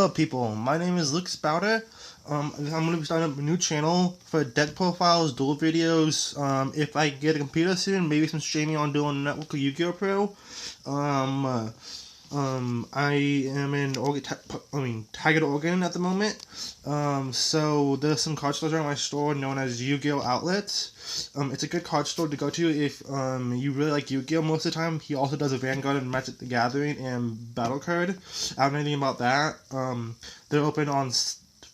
up, people? My name is Luke Spouter. I'm going to be starting up a new channel for deck profiles, duel videos. If I get a computer soon, maybe some streaming on Duel Network or Yu-Gi-Oh! Pro. I am in Tigard, Oregon at the moment. So there's some card stores around my store known as Yu-Gi-Oh! Outlets. It's a good card store to go to if you really like Yu-Gi-Oh! Most of the time. He also does a Vanguard and Magic the Gathering and Battle Card. I don't know anything about that. They're open on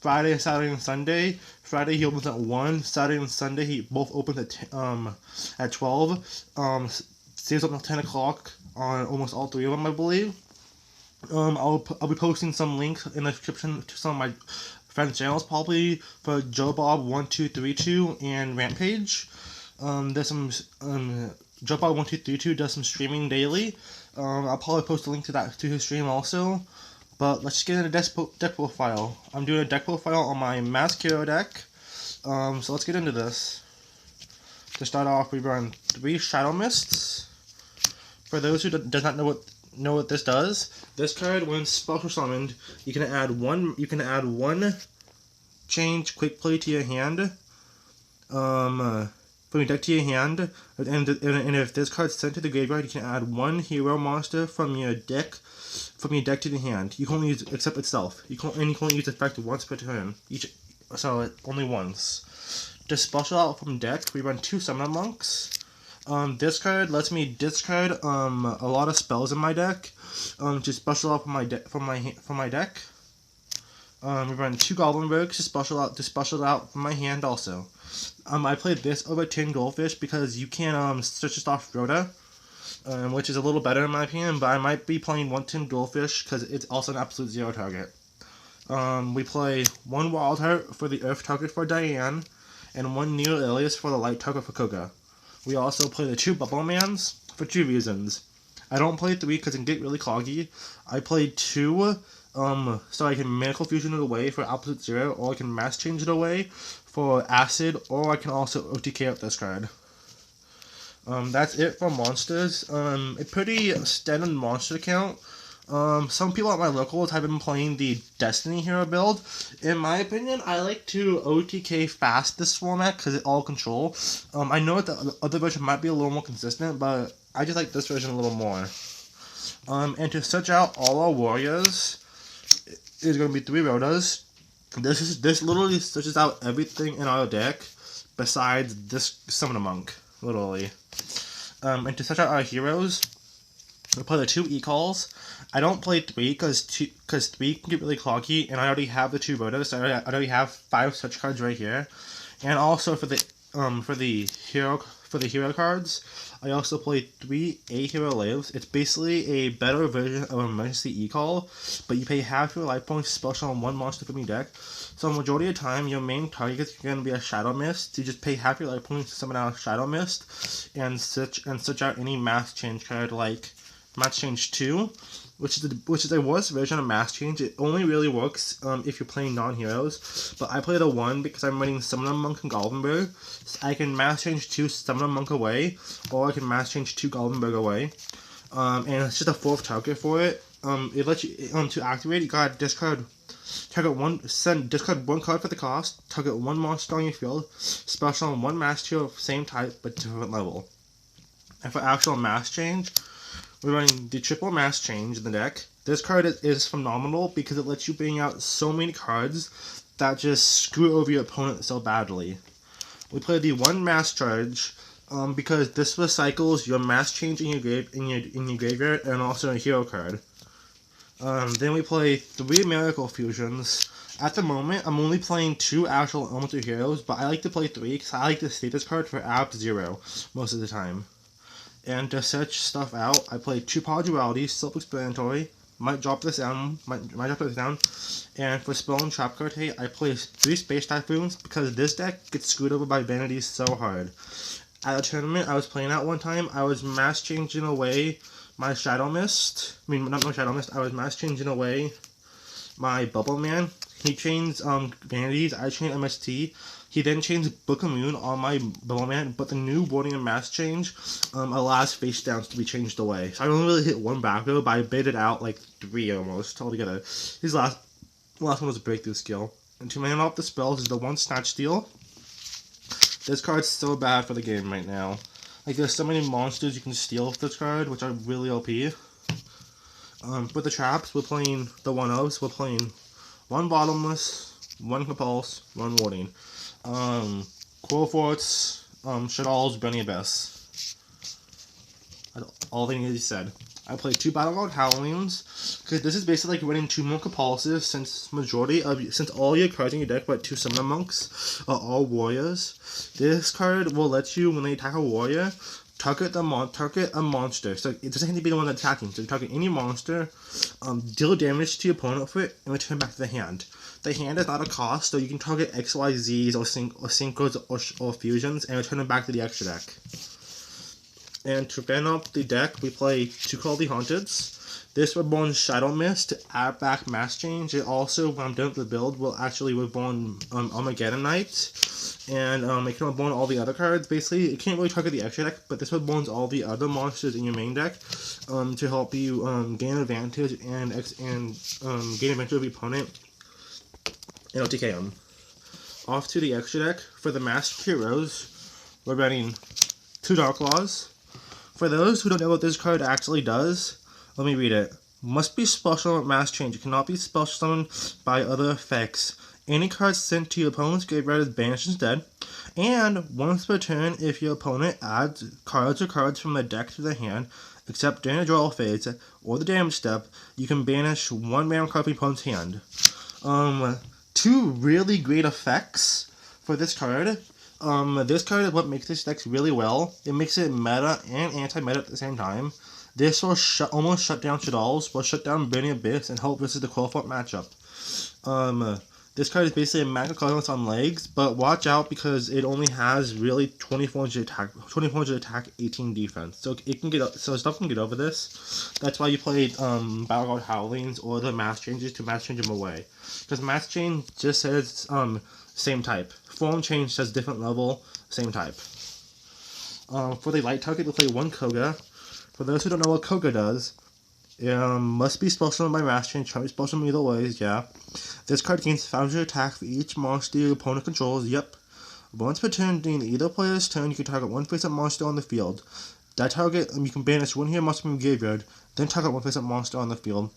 Friday, Saturday, and Sunday. Friday he opens at 1. Saturday and Sunday he both open at 12. Stays open until 10 o'clock on almost all three of them, I believe. I'll be posting some links in the description to some of my friends' channels, probably for Joe Bob 1232 and Rampage. There's some Joe Bob 1232 does some streaming daily. I'll probably post a link to his stream also. But let's get into deck profile. I'm doing a deck profile on my Masked Hero deck. So let's get into this. To start off, we run 3 Shadow Mists. For those who does not know what this does, this card, when special summoned, you can add one change quick play to your hand. From your deck to your hand, and if this card's sent to the graveyard, you can add 1 hero monster from your deck to the hand. You can only use except itself. You can only use effect once per turn. So only once. To special out from deck, we run 2 Summoner Monks. This card lets me discard a lot of spells in my deck. To special out from my deck. We run 2 Goblin Rogues to special out from my hand also. I played this over Tin Goldfish because you can search this off Rhoda, which is a little better in my opinion, but I might be playing 1 Tin Goldfish because it's also an absolute 0 target. We play 1 Wild Heart for the Earth target for Diane, and 1 Neo Alias for the Light target for Koga. We also play the 2 Bubble Mans for 2 reasons. I don't play 3 because it can get really cloggy. I play 2 so I can Miracle Fusion it away for Absolute 0, or I can Mass Change it away for Acid, or I can also OTK out this card. That's it for monsters. A pretty standard monster count. Some people at my locals have been playing the Destiny Hero build. In my opinion, I like to OTK fast this format because it's all control. I know that the other version might be a little more consistent, but I just like this version a little more. And to search out all our warriors, is going to be 3 Rhodas. This literally searches out everything in our deck besides this Summoner Monk, literally. And to search out our heroes, we play the 2 E-Calls. I don't play 3 because 3 can get really cloggy, and I already have the 2 Rhodas. So I already have 5 such cards right here. And also for the hero cards, I also play 3 A-Hero Lives. It's basically a better version of Emergency E-Call, but you pay half your life points special on 1 monster from your deck. So majority of the time, your main target is going to be a Shadow Mist. You just pay half your life points to summon out a Shadow Mist, and search out any Mass Change card like Mass Change 2, which is a worse version of Mass Change. It only really works if you're playing non-heroes, but I play the 1 because I'm running Summoner Monk and Goldenberg. So I can Mass Change 2 Summoner Monk away, or I can Mass Change 2 Goldenberg away, and it's just a 4th target for it. It lets you to activate. You gotta discard discard 1 card for the cost. Target 1 monster on your field. Special on 1 Mass Hero of same type but different level. And for actual Mass Change, we're running the triple Mass Change in the deck. This card is phenomenal because it lets you bring out so many cards that just screw over your opponent so badly. We play the 1 Mass Charge because this recycles your Mass Change in your graveyard and also a hero card. Then we play 3 Miracle Fusions. At the moment, I'm only playing 2 actual Elemental Heroes, but I like to play 3 because I like to save this card for Ab 0 most of the time. And to search stuff out, I play 2 Power Dualities, self-explanatory. Might drop this down. And for Spell and Trap card hate, I play 3 Space Typhoons because this deck gets screwed over by Vanity so hard. At a tournament I was playing at one time, I was Mass Changing away my Shadow Mist. Not my Shadow Mist. I was Mass Changing away my Bubble Man. He changed Vanities. I changed MST. He then changed Book of Moon on my Bubble Man, but the new Warding and Mass change allows face downs to be changed away. So I only really hit 1 back row, but I baited out like 3 almost altogether. His last The last one was a breakthrough skill. And to man off the spells is the one Snatch Steal. This card's so bad for the game right now. Like, there's so many monsters you can steal with this card, which are really OP. For the traps, we're playing the 1-0s. We're playing 1 Bottomless, 1 Compulse, 1 Warding. Coral Forts, Shadow's Burning Abyss. That's all they need to be said. I played 2 Battleground Howlings, because this is basically like running 2 more Compulsives, since all your cards in your deck but 2 Summoner Monks are all warriors. This card will let you, when they attack a warrior, target a monster. So it doesn't have to be the one that's attacking. So target any monster, deal damage to your opponent for it, and return back to the hand. The hand is not a cost, so you can target XYZs or Synchros or Fusions and return them back to the extra deck. And to fan up the deck, we play 2 Call of the Haunteds. This Reborn Shadow Mist to add back Mass Change. It also, when I'm done with the build, will actually Reborn Armageddon Knight. And it can Reborn all the other cards. Basically, it can't really target the extra deck, but this Reborns all the other monsters in your main deck to help you gain advantage and gain advantage of your opponent and OTK them. Off to the extra deck. For the Masked Heroes, we're running 2 Dark Claws. For those who don't know what this card actually does, let me read it. Must be spell summoned with Mass Change. It cannot be spell summoned by other effects. Any card sent to your opponent's graveyard is banished instead. And once per turn, if your opponent adds cards from the deck to the hand, except during the draw phase or the damage step, you can banish 1 random card from your opponent's hand. 2 really great effects for this card. This card is what makes this deck really well. It makes it meta and anti-meta at the same time. This will almost shut down Shadow's, will shut down Burning Abyss, and help versus the Quillfort matchup. This card is basically a Macrocosmos on legs, but watch out because it only has really 2400 attack, 18 defense. So stuff can get over this. That's why you played Battleground Howlings or the Mass Changes to Mass Change them away. Because Mass Change just says same type. Form Change says different level, same type. For the light target, we'll play 1 Koga. For those who don't know what Koga does, must be spell summoned by Mass Change, can't be spell summoned either ways, yeah. This card gains 500 attack for each monster your opponent controls, yep. Once per turn during either player's turn, you can target 1 face-up monster on the field. That target, you can banish 1 hero monster from your graveyard, then target 1 face-up monster on the field.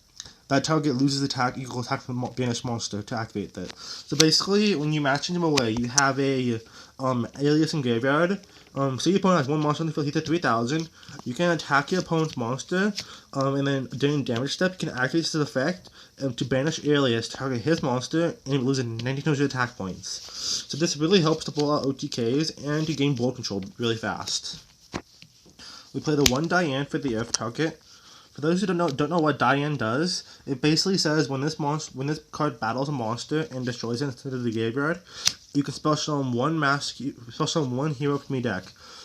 That target loses attack equal attack from the banished monster to activate that. So basically, when you match them away, you have a Alias in graveyard. Say your opponent has 1 monster on the field, he's at 3000. You can attack your opponent's monster, and then during damage step, you can activate this effect to banish Alias, target his monster, and lose 1900 attack points. So this really helps to pull out OTKs and to gain board control really fast. We play the 1 Diane for the Earth target. For those who don't know what Diane does, it basically says when this card battles a monster and destroys it instead of the graveyard, you can spell summon 1 hero from your deck.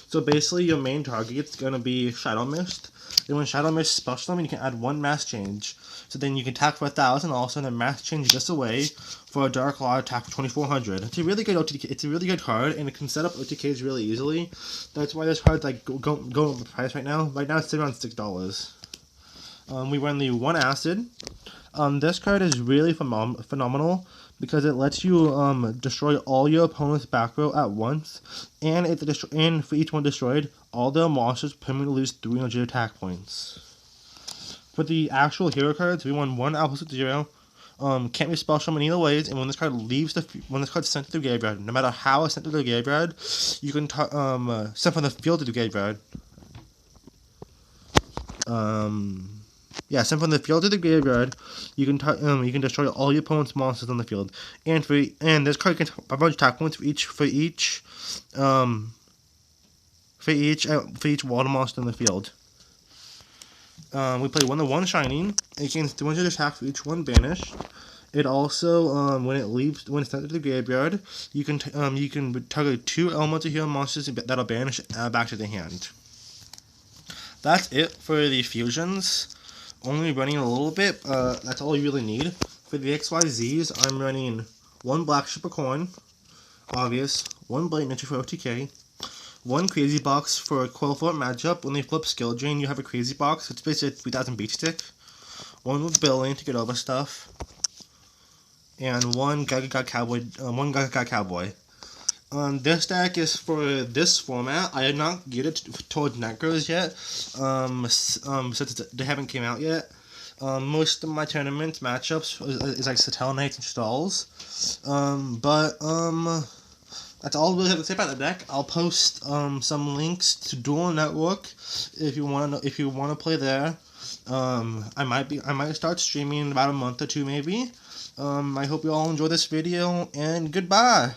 So basically, your main target's gonna be Shadow Mist. Then when Shadow Mist spell summon, you can add 1 Mass Change. So then you can attack for 1000, also then Mass Change this away for a Dark Claw attack for 2400. It's a really good OTK. It's a really good card, and it can set up OTKs really easily. That's why this card's like going up the price right now. Right now, it's sitting around $6. We run the 1 Acid. This card is really phenomenal because it lets you destroy all your opponent's back row at once, and for each one destroyed, all the monsters permanently lose 300 attack points. For the actual hero cards, we run 1 Alpha 0. Can't be spell summoned either ways, and when this card is sent to the graveyard, no matter how it's sent to the graveyard, you can send from the field to the graveyard. Sent from the field to the graveyard, you can destroy all your opponent's monsters on the field, and this card gets 500 attack points for each water monster in the field. We play 1 Shining. It gains 200 attack for each 1 banished. It also, when it's sent to the graveyard, you can target 2 elemental hero monsters that'll banish back to the hand. That's it for the fusions. Only running a little bit, that's all you really need. For the XYZs, I'm running 1 Black Shippercorn, obvious, 1 Blade Ninja for OTK, 1 Crazy Box for a Quillfort matchup. When they flip Skill Drain, you have a Crazy Box. It's basically a 3000 beat stick. 1 with Billing to get over stuff. and one Gaga Cowboy. This deck is for this format. I did not get it towards Necros yet, since they haven't came out yet. Most of my tournament matchups is like Satel Knights and Stalls. That's all I really have to say about the deck. I'll post some links to Duel Network if you wanna play there. I might start streaming in about a month or two maybe. I hope you all enjoy this video, and goodbye.